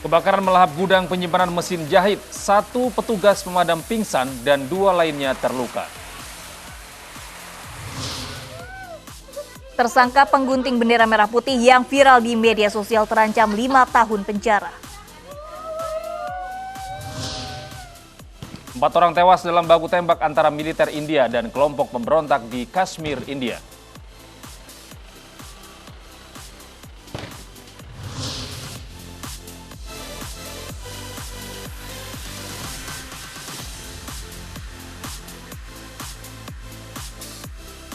Kebakaran melahap gudang penyimpanan mesin jahit. 1 petugas pemadam pingsan dan 2 lainnya terluka. Tersangka penggunting bendera merah putih yang viral di media sosial terancam 5 tahun penjara. 4 orang tewas dalam baku tembak antara militer India dan kelompok pemberontak di Kashmir, India.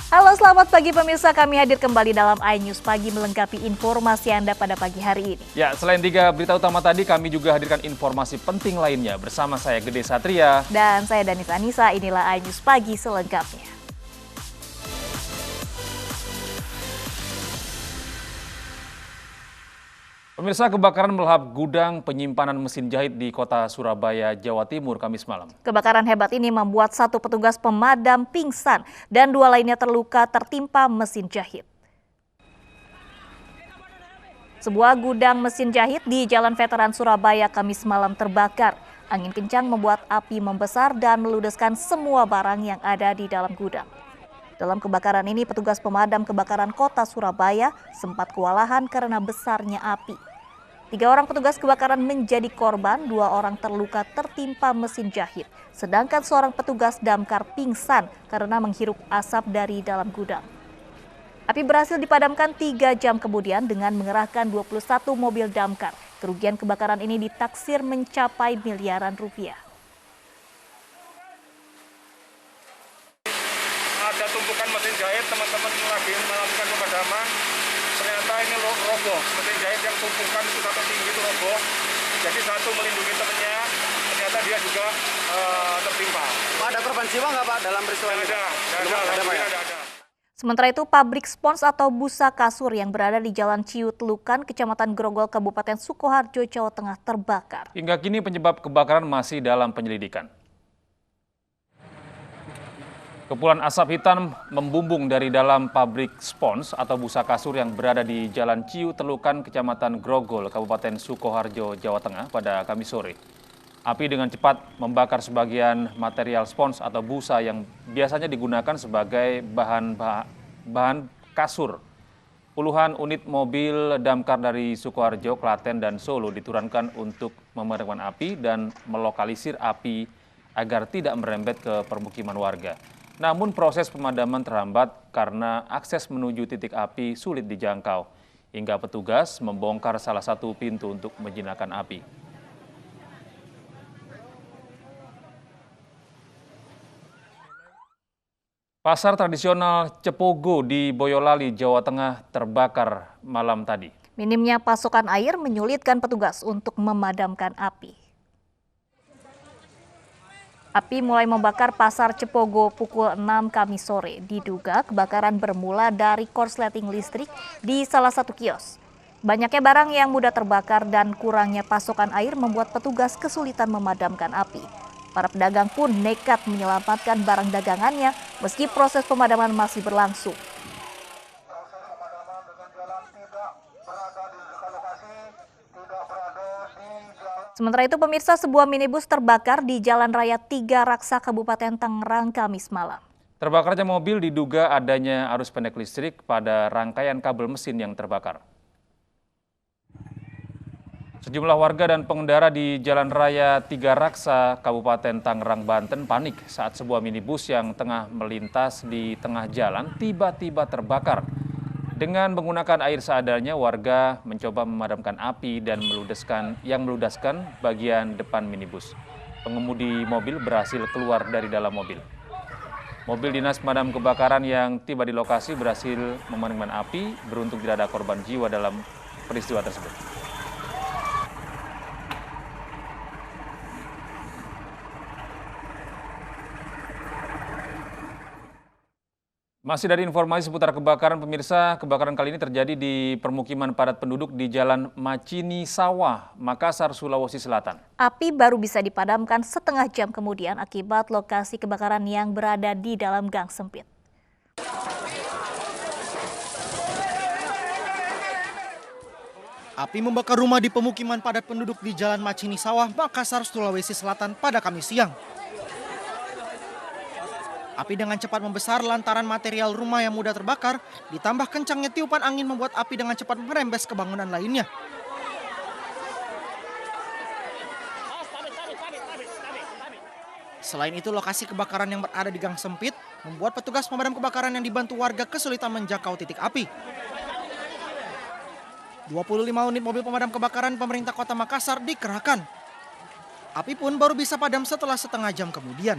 Halo, selamat pagi pemirsa. Kami hadir kembali dalam iNews Pagi melengkapi informasi Anda pada pagi hari ini. Ya, selain 3 berita utama tadi, kami juga hadirkan informasi penting lainnya. Bersama saya Gede Satria. Dan saya Danis Anissa, inilah iNews Pagi selengkapnya. Pemirsa, kebakaran melahap gudang penyimpanan mesin jahit di kota Surabaya, Jawa Timur, Kamis malam. Kebakaran hebat ini membuat 1 petugas pemadam pingsan dan 2 lainnya terluka tertimpa mesin jahit. Sebuah gudang mesin jahit di Jalan Veteran Surabaya Kamis malam terbakar. Angin kencang membuat api membesar dan meludeskan semua barang yang ada di dalam gudang. Dalam kebakaran ini, petugas pemadam kebakaran kota Surabaya sempat kewalahan karena besarnya api. 3 orang petugas kebakaran menjadi korban, 2 orang terluka tertimpa mesin jahit. Sedangkan seorang petugas damkar pingsan karena menghirup asap dari dalam gudang. Api berhasil dipadamkan 3 jam kemudian dengan mengerahkan 21 mobil damkar. Kerugian kebakaran ini ditaksir mencapai miliaran rupiah. Ada tumpukan mesin jahit, teman-teman lagi melakukan pemadaman. Ternyata ini roboh, mesin jahit yang tumpukan itu sampai tinggi itu roboh. Jadi satu melindungi temannya, ternyata dia juga tertimpa. Pak, ada korban jiwa nggak Pak dalam peristiwa ini? Ada. Sementara itu, pabrik spons atau busa kasur yang berada di Jalan Ciut Lukan, Kecamatan Grogol, Kabupaten Sukoharjo, Jawa Tengah terbakar. Hingga kini penyebab kebakaran masih dalam penyelidikan. Kepulan asap hitam membumbung dari dalam pabrik spons atau busa kasur yang berada di Jalan Ciu Telukan, Kecamatan Grogol, Kabupaten Sukoharjo, Jawa Tengah pada Kamis sore. Api dengan cepat membakar sebagian material spons atau busa yang biasanya digunakan sebagai bahan kasur. Puluhan unit mobil damkar dari Sukoharjo, Klaten, dan Solo diturunkan untuk memadamkan api dan melokalisir api agar tidak merembet ke permukiman warga. Namun proses pemadaman terhambat karena akses menuju titik api sulit dijangkau, hingga petugas membongkar salah satu pintu untuk menjinakkan api. Pasar tradisional Cepogo di Boyolali, Jawa Tengah terbakar malam tadi. Minimnya pasokan air menyulitkan petugas untuk memadamkan api. Api mulai membakar pasar Cepogo pukul 6 Kamis sore. Diduga kebakaran bermula dari korsleting listrik di salah satu kios. Banyaknya barang yang mudah terbakar dan kurangnya pasokan air membuat petugas kesulitan memadamkan api. Para pedagang pun nekat menyelamatkan barang dagangannya meski proses pemadaman masih berlangsung. Sementara itu, pemirsa, sebuah minibus terbakar di Jalan Raya 3 Raksa, Kabupaten Tangerang, Kamis malam. Terbakarnya mobil diduga adanya arus pendek listrik pada rangkaian kabel mesin yang terbakar. Sejumlah warga dan pengendara di Jalan Raya 3 Raksa, Kabupaten Tangerang, Banten panik saat sebuah minibus yang tengah melintas di tengah jalan tiba-tiba terbakar. Dengan menggunakan air seadanya, warga mencoba memadamkan api dan meludaskan bagian depan minibus. Pengemudi mobil berhasil keluar dari dalam mobil. Mobil dinas pemadam kebakaran yang tiba di lokasi berhasil memadamkan api. Beruntung tidak ada korban jiwa dalam peristiwa tersebut. Masih dari informasi seputar kebakaran, pemirsa, kebakaran kali ini terjadi di permukiman padat penduduk di Jalan Macini Sawah, Makassar, Sulawesi Selatan. Api baru bisa dipadamkan setengah jam kemudian akibat lokasi kebakaran yang berada di dalam gang sempit. Api membakar rumah di pemukiman padat penduduk di Jalan Macini Sawah, Makassar, Sulawesi Selatan pada Kamis siang. Api dengan cepat membesar lantaran material rumah yang mudah terbakar, ditambah kencangnya tiupan angin membuat api dengan cepat merembes ke bangunan lainnya. Selain itu, lokasi kebakaran yang berada di gang sempit membuat petugas pemadam kebakaran yang dibantu warga kesulitan menjangkau titik api. 25 unit mobil pemadam kebakaran pemerintah Kota Makassar dikerahkan. Api pun baru bisa padam setelah setengah jam kemudian.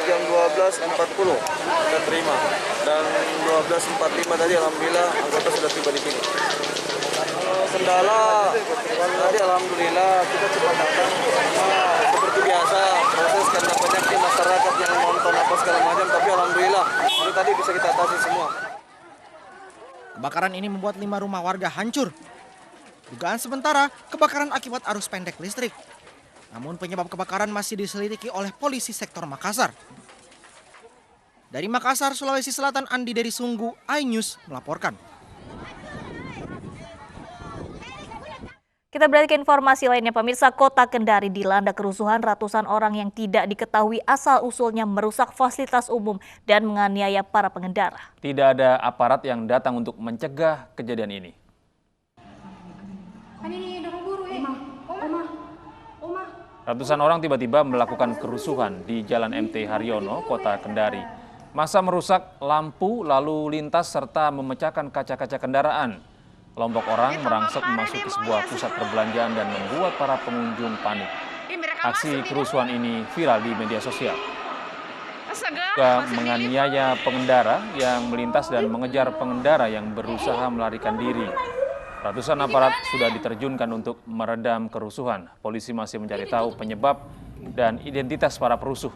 Jam 12.40 kita terima dan 12.45 tadi alhamdulillah anggota sudah tiba di sini. Kendala tadi alhamdulillah kita cepat datang seperti biasa proses karena banyaknya masyarakat yang nonton apa segala macam, tapi alhamdulillah itu tadi bisa kita atasi semua. Kebakaran ini membuat 5 rumah warga hancur. Dugaan sementara kebakaran akibat arus pendek listrik. Namun penyebab kebakaran masih diselidiki oleh polisi sektor Makassar. Dari Makassar, Sulawesi Selatan, Andi dari Sunggu, iNews melaporkan. Kita beralih ke informasi lainnya, pemirsa. Kota Kendari dilanda kerusuhan, ratusan orang yang tidak diketahui asal-usulnya merusak fasilitas umum dan menganiaya para pengendara. Tidak ada aparat yang datang untuk mencegah kejadian ini. Ratusan orang tiba-tiba melakukan kerusuhan di Jalan MT Haryono, Kota Kendari. Massa merusak lampu lalu lintas serta memecahkan kaca-kaca kendaraan. Kelompok orang merangsek memasuki sebuah pusat perbelanjaan dan membuat para pengunjung panik. Aksi kerusuhan ini viral di media sosial. Juga menganiaya pengendara yang melintas dan mengejar pengendara yang berusaha melarikan diri. Ratusan aparat sudah diterjunkan untuk meredam kerusuhan. Polisi masih mencari tahu penyebab dan identitas para perusuh.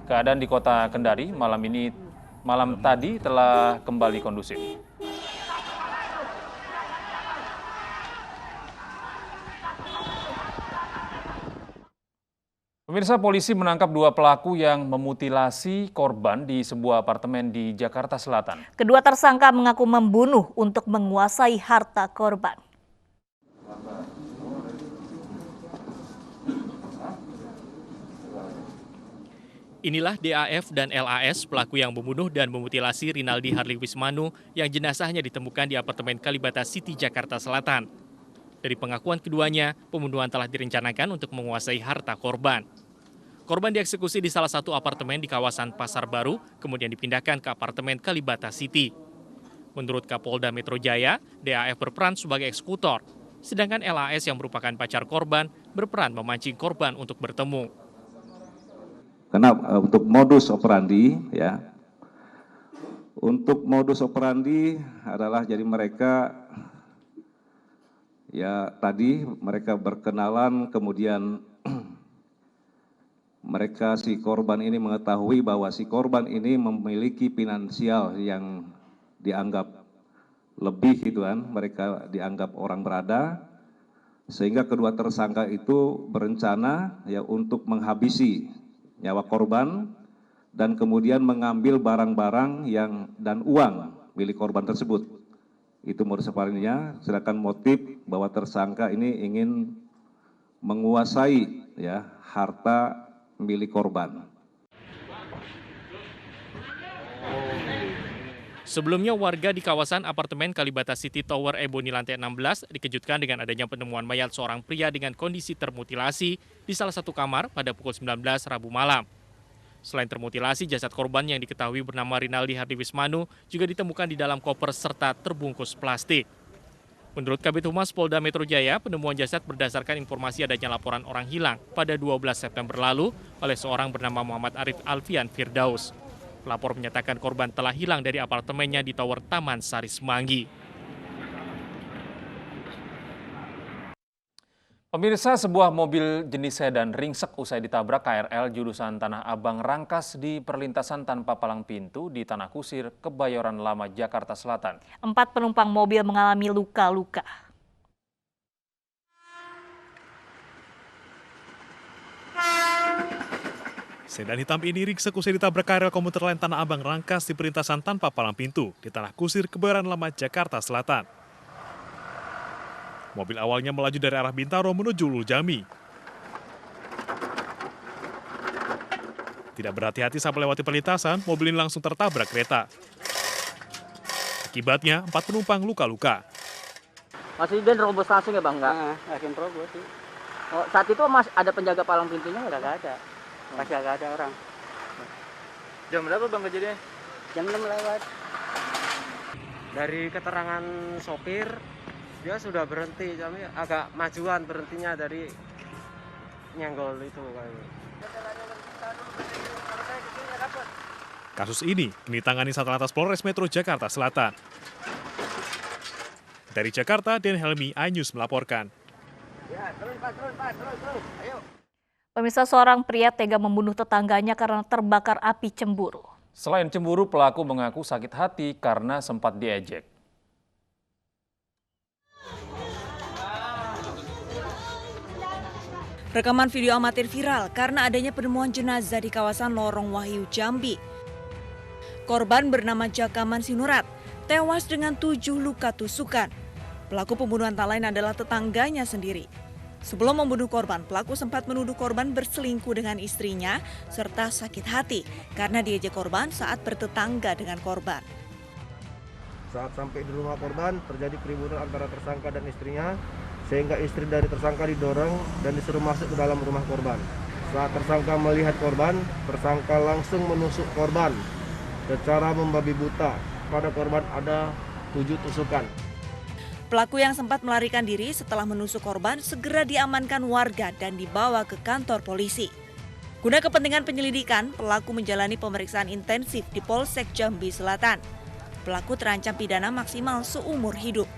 Keadaan di Kota Kendari malam tadi telah kembali kondusif. Pemirsa, polisi menangkap 2 pelaku yang memutilasi korban di sebuah apartemen di Jakarta Selatan. Kedua tersangka mengaku membunuh untuk menguasai harta korban. Inilah DAF dan LAS, pelaku yang membunuh dan memutilasi Rinaldi Harley Wismanu yang jenazahnya ditemukan di apartemen Kalibata City, Jakarta Selatan. Dari pengakuan keduanya, pembunuhan telah direncanakan untuk menguasai harta korban. Korban dieksekusi di salah satu apartemen di kawasan Pasar Baru, kemudian dipindahkan ke apartemen Kalibata City. Menurut Kapolda Metro Jaya, DAF berperan sebagai eksekutor, sedangkan LAS yang merupakan pacar korban berperan memancing korban untuk bertemu. Karena untuk modus operandi, untuk modus operandi adalah jadi mereka tadi mereka berkenalan, kemudian mereka si korban ini mengetahui bahwa si korban ini memiliki finansial yang dianggap lebih gitu kan, mereka dianggap orang berada, sehingga kedua tersangka itu berencana untuk menghabisi nyawa korban dan kemudian mengambil barang-barang dan uang milik korban tersebut. Itu modus operandinya, sedangkan motif bahwa tersangka ini ingin menguasai harta milik korban. Sebelumnya warga di kawasan apartemen Kalibata City Tower Ebony lantai 16 dikejutkan dengan adanya penemuan mayat seorang pria dengan kondisi termutilasi di salah satu kamar pada pukul 19 Rabu malam. Selain termutilasi, jasad korban yang diketahui bernama Rinaldi Harley Wismanu juga ditemukan di dalam koper serta terbungkus plastik. Menurut Kabid Humas Polda Metro Jaya, penemuan jasad berdasarkan informasi adanya laporan orang hilang pada 12 September lalu oleh seorang bernama Muhammad Arif Alfian Firdaus. Pelapor menyatakan korban telah hilang dari apartemennya di Tower Taman Sari Semanggi. Pemirsa, sebuah mobil jenis sedan ringsek usai ditabrak KRL jurusan Tanah Abang Rangkas di perlintasan tanpa palang pintu di Tanah Kusir, Kebayoran Lama, Jakarta Selatan. 4 penumpang mobil mengalami luka-luka. Sedan hitam ini ringsek usai ditabrak KRL komuter lain Tanah Abang Rangkas di perlintasan tanpa palang pintu di Tanah Kusir, Kebayoran Lama, Jakarta Selatan. Mobil awalnya melaju dari arah Bintaro menuju Ulu Jambi. Tidak berhati-hati saat melewati perlintasan, mobil ini langsung tertabrak kereta. Akibatnya, 4 penumpang luka-luka. Masih dan robos langsung ya Bang? Langsung robos sih. Oh, saat itu masih ada penjaga palang pintunya nggak? Nggak ada. Masih nggak ada orang. Jam berapa Bang kejadiannya? Jam 6 lewat. Dari keterangan sopir, dia sudah berhenti, tapi agak majuan berhentinya dari nyenggol itu. Kasus ini ditangani Satlantas Polres Metro Jakarta Selatan. Dari Jakarta, Den Helmi, iNews melaporkan. Pemirsa, seorang pria tega membunuh tetangganya karena terbakar api cemburu. Selain cemburu, pelaku mengaku sakit hati karena sempat diejek. Rekaman video amatir viral karena adanya penemuan jenazah di kawasan Lorong Wahyu, Jambi. Korban bernama Jakaman Sinurat, tewas dengan 7 luka tusukan. Pelaku pembunuhan tak lain adalah tetangganya sendiri. Sebelum membunuh korban, pelaku sempat menuduh korban berselingkuh dengan istrinya serta sakit hati karena diejek korban saat bertetangga dengan korban. Saat sampai di rumah korban, terjadi keributan antara tersangka dan istrinya, sehingga istri dari tersangka didorong dan disuruh masuk ke dalam rumah korban. Saat tersangka melihat korban, tersangka langsung menusuk korban secara membabi buta. Pada korban ada 7 tusukan. Pelaku yang sempat melarikan diri setelah menusuk korban segera diamankan warga dan dibawa ke kantor polisi. Guna kepentingan penyelidikan, pelaku menjalani pemeriksaan intensif di Polsek Jambi Selatan. Pelaku terancam pidana maksimal seumur hidup.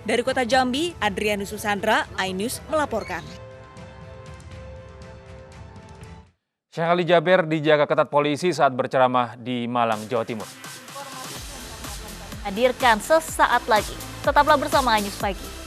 Dari Kota Jambi, Adrianus Susandra, iNews melaporkan. Syekh Ali Jaber dijaga ketat polisi saat berceramah di Malang, Jawa Timur. Hadirkan sesaat lagi. Tetaplah bersama iNews Pagi.